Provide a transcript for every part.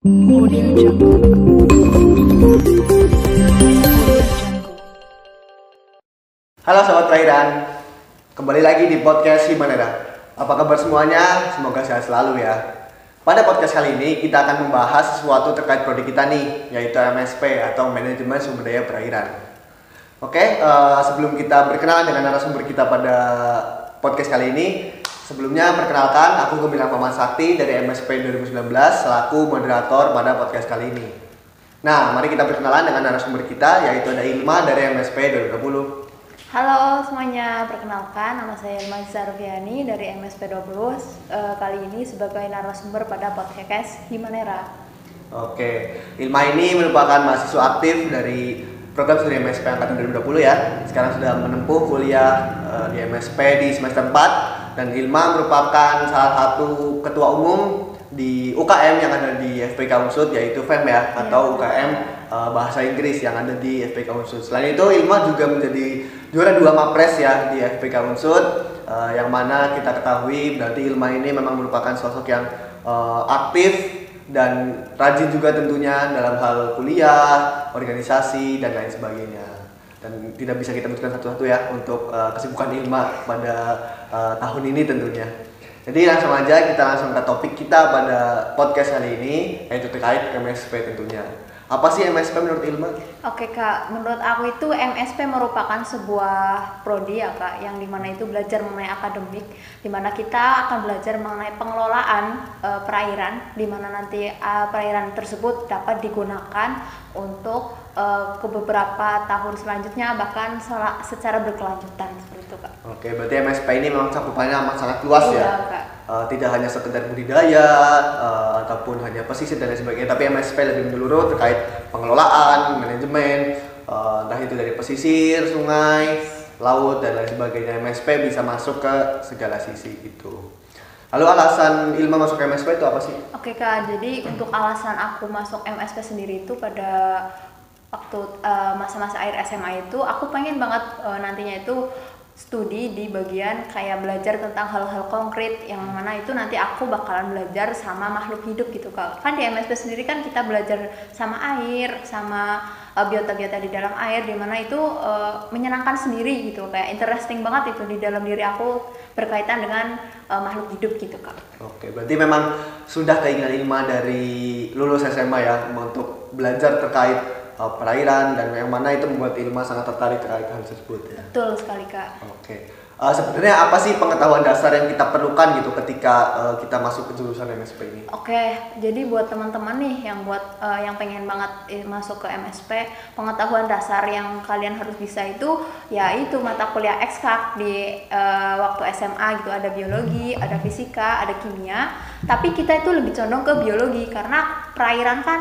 Audio Jungle. Halo Sobat Perairan, kembali lagi di podcast Himanera. Apa kabar semuanya? Semoga sehat selalu ya. Pada podcast kali ini kita akan membahas sesuatu terkait prodi kita nih, yaitu MSP atau Manajemen Sumber Daya Perairan. Oke, sebelum kita berkenalan dengan narasumber kita pada podcast kali ini, sebelumnya perkenalkan, aku Gemilang Paman Sakti dari MSP 2019 selaku moderator pada podcast kali ini. Nah, mari kita berkenalan dengan narasumber kita, yaitu ada Ilma dari MSP 2020. Halo semuanya, perkenalkan nama saya Ilma Zarviani dari MSP 20 kali ini sebagai narasumber pada podcast Himanera. Oke, Ilma ini merupakan mahasiswa aktif dari program studi MSP angkatan 2020 ya. Sekarang sudah menempuh kuliah di MSP di semester 4 dan Ilma merupakan salah satu ketua umum di UKM yang ada di FPK Unsud, yaitu FEM ya, atau UKM Bahasa Inggris yang ada di FPK Unsud. Selain itu Ilma juga menjadi juara 2 Mapres ya di FPK Unsud, yang mana kita ketahui berarti Ilma ini memang merupakan sosok yang aktif dan rajin juga tentunya dalam hal kuliah, organisasi dan lain sebagainya. Dan tidak bisa kita sebutkan satu-satu ya untuk kesibukan Ilma pada tahun ini tentunya. Jadi langsung aja kita langsung ke topik kita pada podcast kali ini, yaitu terkait MSP tentunya. Apa sih MSP menurut Ilma? Oke Kak, menurut aku itu MSP merupakan sebuah prodi ya Kak, yang dimana itu belajar mengenai akademik, dimana kita akan belajar mengenai pengelolaan perairan, dimana nanti perairan tersebut dapat digunakan untuk ke beberapa tahun selanjutnya, bahkan secara berkelanjutan seperti itu Kak. Oke, berarti MSP ini memang cakupannya amat sangat luas Iya, ya. Kak. Tidak hanya sekedar budidaya ataupun hanya pesisir dan lain sebagainya, tapi MSP lebih menyeluruh terkait pengelolaan, manajemen, entah itu dari pesisir, sungai, laut dan lain sebagainya. MSP bisa masuk ke segala sisi gitu. Lalu alasan Ilma masuk ke MSP itu apa sih? Oke Kak, jadi untuk alasan aku masuk MSP sendiri itu pada waktu masa-masa akhir SMA itu aku pengen banget nantinya itu studi di bagian kayak belajar tentang hal-hal konkret yang mana itu nanti aku bakalan belajar sama makhluk hidup gitu Kak. Kan di MSP sendiri kan kita belajar sama air, sama biota-biota di dalam air, dimana itu menyenangkan sendiri gitu, kayak interesting banget itu di dalam diri aku berkaitan dengan makhluk hidup gitu Kak. Oke, berarti memang sudah keinginan Ilma dari lulus SMA ya untuk belajar terkait perairan, dan yang mana itu membuat Ilma sangat tertarik terkait hal tersebut ya. Betul sekali Kak. Oke, sebenarnya apa sih pengetahuan dasar yang kita perlukan gitu ketika kita masuk ke jurusan MSP ini? Oke, jadi buat teman-teman nih yang pengen banget masuk ke MSP, pengetahuan dasar yang kalian harus bisa itu ya itu mata kuliah eksak di waktu SMA gitu, ada biologi, ada fisika, ada kimia. Tapi kita itu lebih condong ke biologi karena perairan kan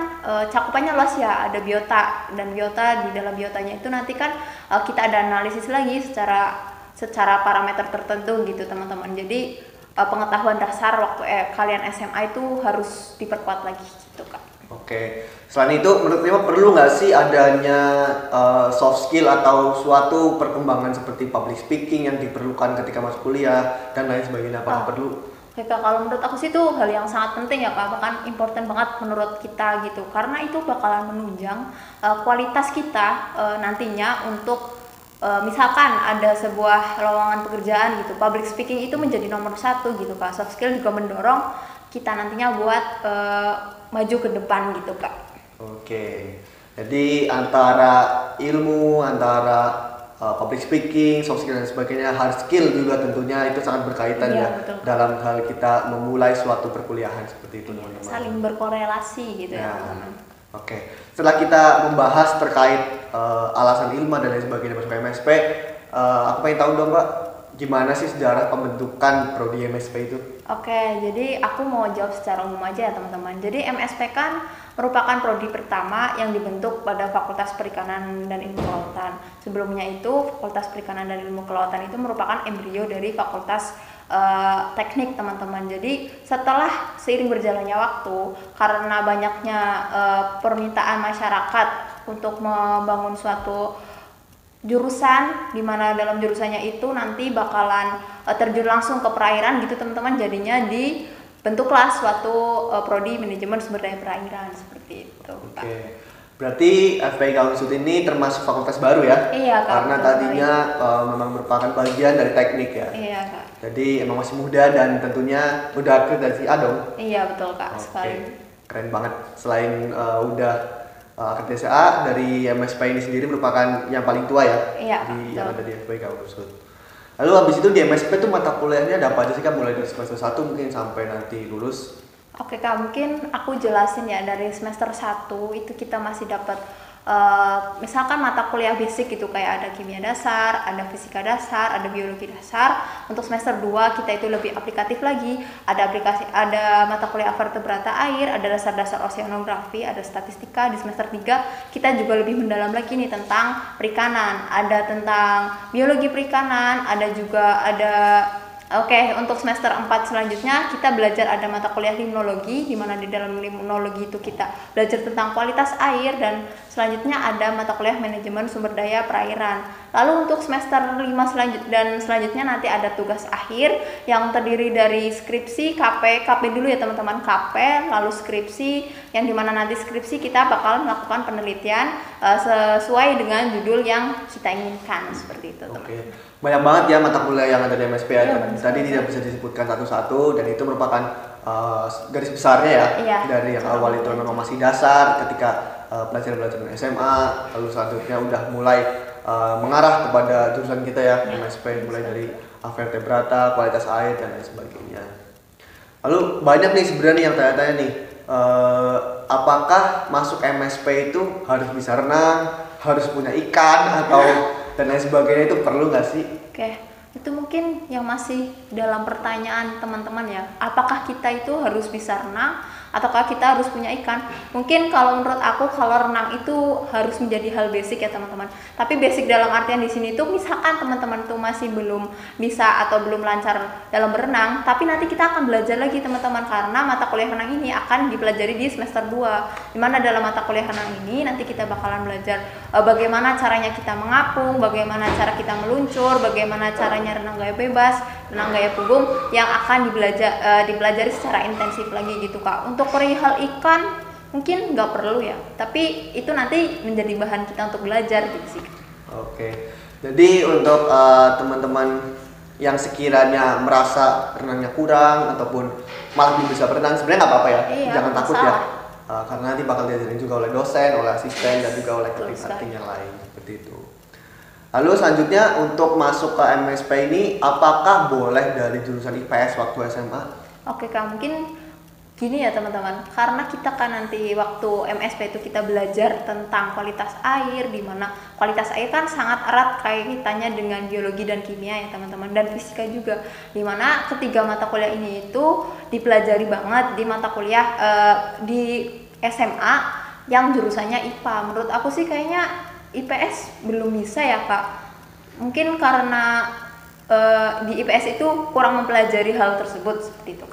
cakupannya luas ya, ada biota, dan biota di dalam biotanya itu nanti kan kita ada analisis lagi secara parameter tertentu gitu teman-teman. Jadi pengetahuan dasar waktu kalian SMA itu harus diperkuat lagi gitu Kak. Oke, selain itu menurut Ilma perlu nggak sih adanya soft skill atau suatu perkembangan seperti public speaking yang diperlukan ketika masuk kuliah dan lain sebagainya? Apakah perlu? Oke Kak, kalau menurut aku sih itu hal yang sangat penting ya Kak, bahkan important banget menurut kita gitu, karena itu bakalan menunjang kualitas kita nantinya untuk misalkan ada sebuah lowongan pekerjaan gitu, public speaking itu menjadi nomor 1 gitu Kak. Soft skill juga mendorong kita nantinya buat maju ke depan gitu Kak. Oke, jadi antara ilmu, antara public speaking, soft skill dan sebagainya, hard skill juga tentunya itu sangat berkaitan ya betul. dalam hal kita memulai suatu perkuliahan seperti itu teman-teman. Saling berkorelasi gitu ya Nah, teman-teman. Oke, setelah kita membahas terkait alasan Ilma dan lain sebagainya masuk ke MSP, aku pengen tahu dong Mbak, gimana sih sejarah pembentukan prodi MSP itu? Oke, jadi aku mau jawab secara umum aja ya teman-teman. Jadi MSP kan merupakan prodi pertama yang dibentuk pada Fakultas Perikanan dan Ilmu Kelautan. Sebelumnya itu Fakultas Perikanan dan Ilmu Kelautan itu merupakan embrio dari Fakultas Teknik teman-teman. Jadi setelah seiring berjalannya waktu, karena banyaknya permintaan masyarakat untuk membangun suatu jurusan, di mana dalam jurusannya itu nanti bakalan terjun langsung ke perairan gitu teman-teman, jadinya bentuklah suatu prodi manajemen sumber daya perairan seperti itu, Pak. Oke. Berarti FPIK Unsut ini termasuk fakultas baru ya? Iya, Kak. Karena tadinya memang merupakan bagian dari teknik ya. Iya, Kak. Jadi emang masih muda dan tentunya udah akreditasi A dong. Iya, betul, Kak. Oke. Sekali. Keren banget. Selain udah akreditasi A, dari MSP ini sendiri merupakan yang paling tua ya? Iya, Yang betul. ada di FPIK Unsut. Lalu habis itu di MSP tuh mata kuliahnya ada apa aja sih Kak? Mulai dari semester 1 mungkin sampai nanti lulus. Oke Kak, mungkin aku jelasin ya dari semester 1 itu kita masih dapat misalkan mata kuliah basic gitu kayak ada kimia dasar, ada fisika dasar, ada biologi dasar. Untuk semester 2 kita itu lebih aplikatif lagi, ada mata kuliah vertebrata air, ada dasar-dasar oceanografi, ada statistika. Di semester 3 kita juga lebih mendalam lagi nih tentang perikanan, ada tentang biologi perikanan, Oke, untuk semester 4 selanjutnya kita belajar ada mata kuliah limnologi, di mana di dalam limnologi itu kita belajar tentang kualitas air, dan selanjutnya ada mata kuliah manajemen sumber daya perairan. Lalu untuk semester 5 selanjutnya nanti ada tugas akhir yang terdiri dari skripsi, KP dulu ya teman-teman, KP, lalu skripsi, yang dimana nanti skripsi kita bakal melakukan penelitian sesuai dengan judul yang kita inginkan, seperti itu teman. Oke. Banyak banget ya mata kuliah yang ada di MSP ya. Iya, Tadi tidak bisa disebutkan satu-satu dan itu merupakan garis besarnya ya. Iya. Dari yang awal itu memang masih dasar ketika pelajaran-pelajaran SMA, lalu selanjutnya udah mulai mengarah kepada jurusan kita ya, MSP, mulai dari vertebrata, kualitas air dan lain sebagainya. Lalu banyak nih sebenarnya yang tanya-tanya nih, apakah masuk MSP itu harus bisa renang, harus punya ikan atau dan lain sebagainya, itu perlu nggak sih? Oke, itu mungkin yang masih dalam pertanyaan teman-teman ya. Apakah kita itu harus bisa renang ataukah kita harus punya ikan? Mungkin kalau menurut aku kalau renang itu harus menjadi hal basic ya teman-teman. Tapi basic dalam artian di sini tuh misalkan teman-teman tuh masih belum bisa atau belum lancar dalam berenang, tapi nanti kita akan belajar lagi teman-teman, karena mata kuliah renang ini akan dipelajari di semester 2. Dimana dalam mata kuliah renang ini nanti kita bakalan belajar bagaimana caranya kita mengapung, bagaimana cara kita meluncur, bagaimana caranya renang gaya bebas, renang gaya punggung, yang akan dipelajari secara intensif lagi gitu Kak. Untuk perihal ikan mungkin nggak perlu ya, tapi itu nanti menjadi bahan kita untuk belajar gitu sih. Oke, jadi untuk teman-teman yang sekiranya merasa renangnya kurang ataupun malah belum bisa berenang, sebenarnya nggak apa-apa ya, Iya, jangan takut salah. ya, karena nanti bakal diajarin juga oleh dosen, oleh asisten dan juga oleh Betul cutting sekali. yang lain seperti itu. Lalu selanjutnya untuk masuk ke MSP ini, apakah boleh dari jurusan IPS waktu SMA? Oke Kak, mungkin gini ya teman-teman, karena kita kan nanti waktu MSP itu kita belajar tentang kualitas air, di mana kualitas air kan sangat erat kaitannya dengan biologi dan kimia ya teman-teman, dan fisika juga, di mana ketiga mata kuliah ini itu dipelajari banget di mata kuliah di SMA yang jurusannya IPA. Menurut aku sih kayaknya IPS belum bisa ya Kak, mungkin karena di IPS itu kurang mempelajari hal tersebut seperti itu.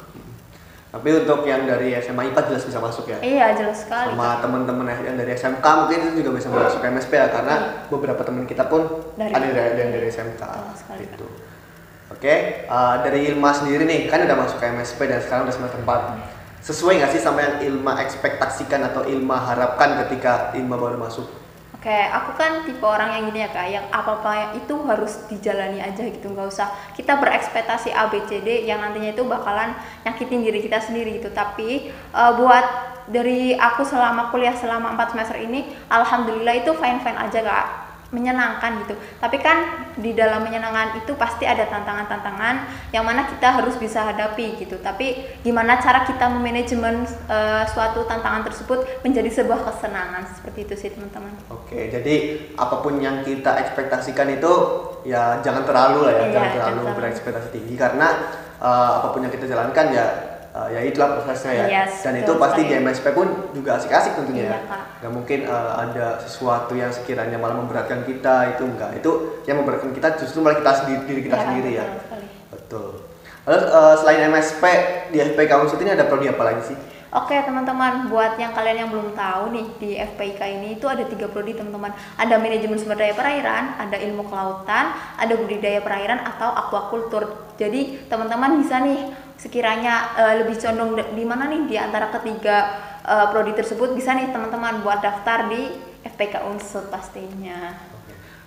Tapi untuk yang dari SMA IPA jelas bisa masuk ya? Iya, jelas sekali. Sama teman-teman yang dari SMK mungkin itu juga bisa masuk MSP ya, karena beberapa teman kita pun Dari- ada yang dari SMK Betul sekali, gitu. Oke, dari Ilma sendiri nih, kan udah masuk ke MSP dan sekarang udah semester 4. Sesuai nggak sih sama yang Ilma ekspektasikan atau Ilma harapkan ketika Ilma baru masuk? Oke, aku kan tipe orang yang gini ya Kak, yang apa-apa itu harus dijalani aja gitu, nggak usah kita berekspektasi A, B, C, D yang nantinya itu bakalan nyakitin diri kita sendiri gitu. Tapi buat dari aku selama kuliah selama 4 semester ini, alhamdulillah itu fine-fine aja Kak, menyenangkan gitu. Tapi kan di dalam menyenangkan itu pasti ada tantangan-tantangan yang mana kita harus bisa hadapi gitu. Tapi gimana cara kita memanajemen suatu tantangan tersebut menjadi sebuah kesenangan, seperti itu sih teman-teman. Oke, jadi apapun yang kita ekspektasikan itu ya jangan terlalu lah ya, Iya, jangan jangan terlalu terlalu. berekspektasi tinggi, karena apapun yang kita jalankan ya itulah prosesnya ya. Yes, Dan itu betul pasti di sekali. MSP pun juga asik-asik tentunya Iya, ya. Kak. Nggak mungkin ada sesuatu yang sekiranya malah memberatkan kita, itu enggak. Itu yang memberatkan kita justru malah diri kita Iya, sendiri ya. betul sekali. Betul. Lalu selain MSP di FPK Unsut ini ada prodi apa lagi sih? Oke teman-teman, buat yang kalian yang belum tahu nih, di FPIK ini itu ada 3 prodi teman-teman. Ada manajemen sumber daya perairan, ada ilmu kelautan, ada budidaya perairan atau aquaculture. Jadi teman-teman bisa nih sekiranya lebih condong di mana nih di antara ketiga prodi tersebut, bisa nih teman-teman buat daftar di FPK Unsur pastinya.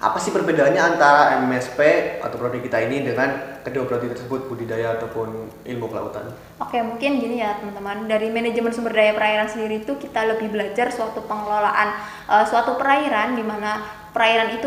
Apa sih perbedaannya antara MSP atau prodi kita ini dengan kedua prodi tersebut, budidaya ataupun ilmu kelautan? Oke, mungkin gini ya teman-teman, dari manajemen sumber daya perairan sendiri itu kita lebih belajar suatu pengelolaan suatu perairan, di mana perairan itu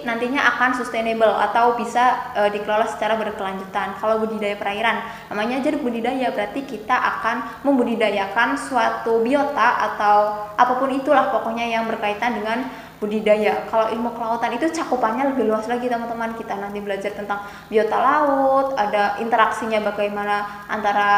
nantinya akan sustainable atau bisa dikelola secara berkelanjutan. Kalau budidaya perairan, namanya aja budidaya, berarti kita akan membudidayakan suatu biota atau apapun itulah pokoknya yang berkaitan dengan budidaya. Kalau ilmu kelautan itu cakupannya lebih luas lagi teman-teman. Kita nanti belajar tentang biota laut, ada interaksinya bagaimana antara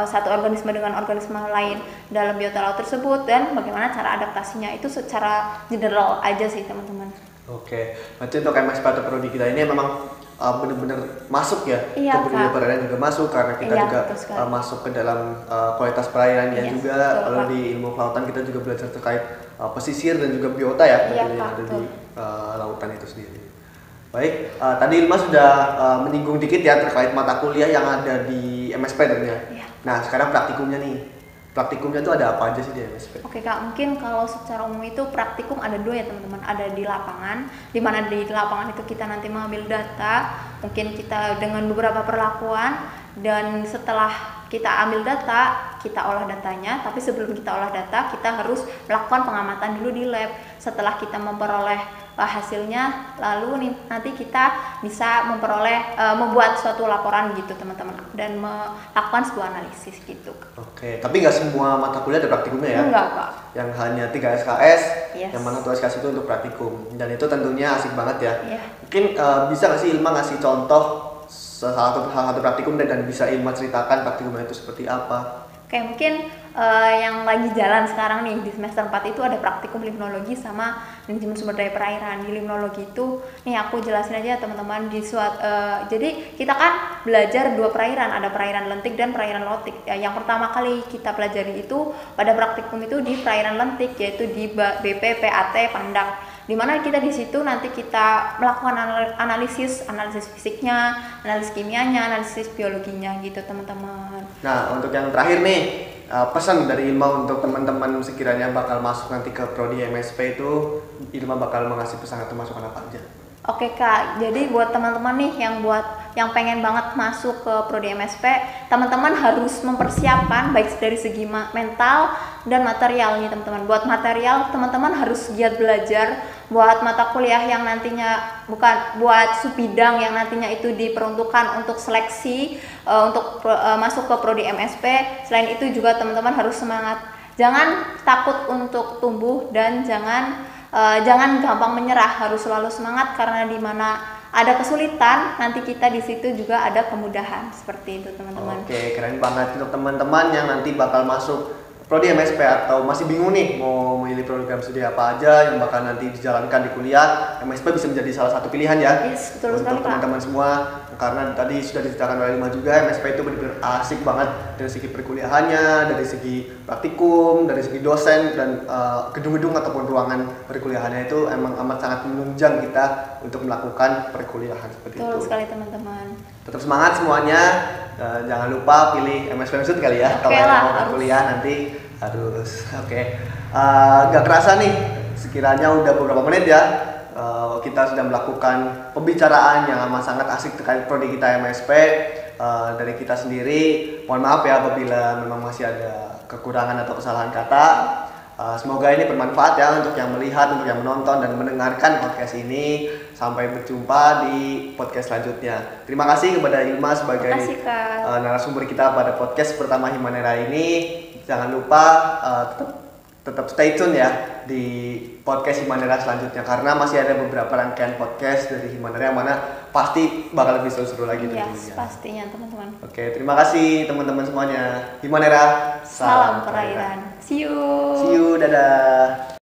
satu organisme dengan organisme lain dalam biota laut tersebut, dan bagaimana cara adaptasinya. Itu secara general aja sih teman-teman. Oke, berarti untuk MSP atau prodi kita ini memang benar-benar masuk ya, Iya, ke budidaya perairan juga masuk, karena kita Iya, juga betul sekali. masuk ke dalam kualitas perairannya Iya, juga. betul, Kalau Pak. di ilmu kelautan kita juga belajar terkait pesisir dan juga biota ya, Iya, yang Pak, ada betul. di lautan itu sendiri. Baik, tadi Ilma sudah menyinggung dikit ya terkait mata kuliah yang ada di MSP tentunya. Iya. Nah, sekarang praktikumnya nih. Praktikumnya itu ada apa aja sih di MSP? Oke Kak, mungkin kalau secara umum itu praktikum ada dua ya teman-teman. Ada di lapangan, di mana di lapangan itu kita nanti mengambil data, mungkin kita dengan beberapa perlakuan, dan setelah kita ambil data, kita olah datanya. Tapi sebelum kita olah data, kita harus melakukan pengamatan dulu di lab. Setelah kita memperoleh hasilnya, lalu nanti kita bisa membuat suatu laporan gitu teman-teman, dan melakukan sebuah analisis gitu. Oke, tapi nggak semua mata kuliah ada praktikumnya ya? Enggak Pak. Yang hanya 3 SKS, Yes. yang mana 1 SKS itu untuk praktikum, dan itu tentunya asik banget ya. Iya. Mungkin bisa nggak sih Ilma ngasih contoh salah satu praktikum dan bisa Ilma ceritakan praktikumnya itu seperti apa? Oke, mungkin yang lagi jalan sekarang nih di semester 4 itu ada praktikum limnologi sama manajemen sumber daya perairan. Di limnologi itu, nih aku jelasin aja teman-teman, jadi kita kan belajar dua perairan, ada perairan lentik dan perairan lotik. Yang pertama kali kita pelajari itu pada praktikum itu di perairan lentik, yaitu di BPPAT Pandak. Dimana kita di situ nanti kita melakukan analisis fisiknya, analisis kimianya, analisis biologinya gitu teman-teman. Nah, untuk yang terakhir nih, pesan dari Ilma untuk teman-teman sekiranya bakal masuk nanti ke prodi MSP itu, Ilma bakal mengasih pesan atau masukan apa aja? Oke Kak, jadi buat teman-teman nih yang pengen banget masuk ke prodi MSP, teman-teman harus mempersiapkan baik dari segi mental dan material nih teman-teman. Buat material, teman-teman harus giat belajar buat mata kuliah yang nantinya buat subidang yang nantinya itu diperuntukkan untuk seleksi untuk masuk ke prodi MSP. Selain itu juga teman-teman harus semangat. Jangan takut untuk tumbuh dan jangan gampang menyerah, harus selalu semangat, karena di mana ada kesulitan, nanti kita di situ juga ada kemudahan. Seperti itu teman-teman. Oke, keren banget untuk teman-teman yang nanti bakal masuk prodi MSP atau masih bingung nih mau memilih program studi apa aja yang bakal nanti dijalankan di kuliah. MSP bisa menjadi salah satu pilihan ya. Yes, betul sekali, untuk teman-teman semua, karena tadi sudah diceritakan oleh Ilma juga, MSP itu benar-benar asik banget dari segi perkuliahannya, dari segi praktikum, dari segi dosen, dan gedung-gedung ataupun ruangan perkuliahannya itu emang amat sangat menunjang kita untuk melakukan perkuliahan seperti Betul itu. sekali teman-teman. Tetap semangat semuanya, jangan lupa pilih MSP Maksud kali ya. Oke Kalau lah, mau harus. kuliah nanti harus. Oke. Gak kerasa nih, sekiranya udah beberapa menit ya, kita sudah melakukan pembicaraan yang amat sangat asik terkait prodi kita MSP. Dari kita sendiri, mohon maaf ya apabila memang masih ada kekurangan atau kesalahan kata. Semoga ini bermanfaat ya untuk yang melihat, untuk yang menonton dan mendengarkan podcast ini. Sampai berjumpa di podcast selanjutnya. Terima kasih kepada Ilma sebagai Terima kasih, Kak. narasumber kita pada podcast pertama Himanera ini. Jangan lupa tetap stay tune ya di podcast Himanera selanjutnya, karena masih ada beberapa rangkaian podcast dari Himanera yang mana pasti bakal lebih seru-seru lagi Yes, tentunya. pastinya teman-teman. Oke, terima kasih teman-teman semuanya. Himanera, Salam perairan. See you. See you, dadah.